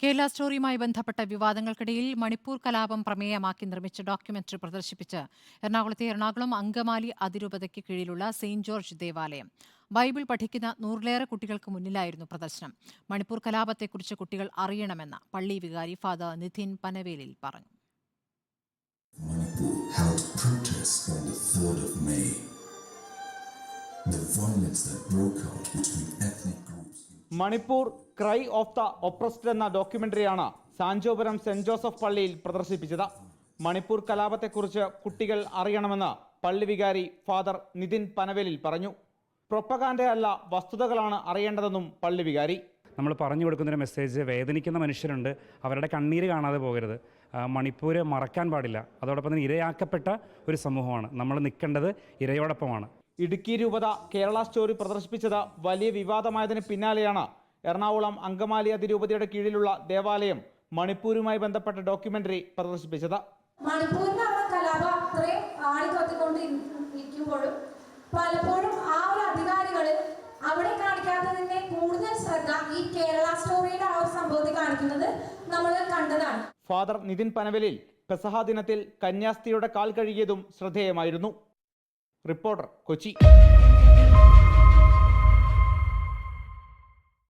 കേരള സ്റ്റോറിയുമായി ബന്ധപ്പെട്ട വിവാദങ്ങൾക്കിടയിൽ മണിപ്പൂർ കലാപം പ്രമേയമാക്കി നിർമ്മിച്ച ഡോക്യുമെന്ററി പ്രദർശിപ്പിച്ച് എറണാകുളം അങ്കമാലി അതിരൂപതയ്ക്ക് കീഴിലുള്ള സെയിന്റ് ജോർജ് ദേവാലയം. ബൈബിൾ പഠിക്കുന്ന 100-ലേറെ കുട്ടികൾക്ക് മുന്നിലായിരുന്നു പ്രദർശനം. മണിപ്പൂർ കലാപത്തെക്കുറിച്ച് കുട്ടികൾ അറിയണമെന്ന് പള്ളി വികാരി ഫാദർ നിതിൻ പനവേലിൽ പറഞ്ഞു. Manipur held protests on the 3rd of May. The violence that broke out between ethnic groups. Manipur cry of the oppressed എന്ന ഡോക്യുമെന്ററിയാണ് സാഞ്ചോപുരം സെന്റ് ജോസഫ് പള്ളിയിൽ പ്രദർശിപ്പിച്ചത്. മണിപ്പൂർ കലാപത്തെക്കുറിച്ച് കുട്ടികൾ അറിയണമെന്ന് പള്ളി വികാരി ഫാദർ നിതിൻ പനവേലിൽ പറഞ്ഞു. പ്രൊപ്പഗാൻഡയല്ല, വസ്തുതകളാണ് അറിയേണ്ടതെന്നും പള്ളി വികാരി. നമ്മൾ പറഞ്ഞു കൊടുക്കുന്നൊരു മെസ്സേജ്, വേദനിക്കുന്ന മനുഷ്യരുണ്ട്, അവരുടെ കണ്ണീര് കാണാതെ പോകരുത്. മണിപ്പൂർ മറക്കാൻ പാടില്ല. അതോടൊപ്പം തന്നെ ഇരയാക്കപ്പെട്ട ഒരു സമൂഹമാണ്. നമ്മൾ നിൽക്കേണ്ടത് ഇരയോടൊപ്പമാണ്. ഇടുക്കി രൂപത കേരള സ്റ്റോറി പ്രദർശിപ്പിച്ചത് വലിയ വിവാദമായതിന് പിന്നാലെയാണ് എറണാകുളം അങ്കമാലി അതിരൂപതയുടെ കീഴിലുള്ള ദേവാലയം മണിപ്പൂരുമായി ബന്ധപ്പെട്ട ഡോക്യുമെന്ററി പ്രദർശിപ്പിച്ചത്. മണിപ്പൂരിന്റെ കലാപം അത്രയും ആളിക്കത്തിക്കൊണ്ടിരിക്കുമ്പോഴും പലപ്പോഴും ആ ഒരു അധികാരികൾ അവിടെ കാണിക്കാത്തതിന്റെ കൂടുതൽ ശ്രദ്ധ ഈ കേരള സ്റ്റോറിയുടെ ആ ഒരു സംഭവത്തിൽ കാണിക്കുന്നത് നമ്മൾ കണ്ടതാണ്. ഫാദർ നിതിൻ പനവേലിൽ പെസഹ ദിനത്തിൽ കന്യാസ്ത്രീയുടെ കാൽ കഴുകിയതും ശ്രദ്ധേയമായിരുന്നു. റിപ്പോർട്ടർ, കൊച്ചി.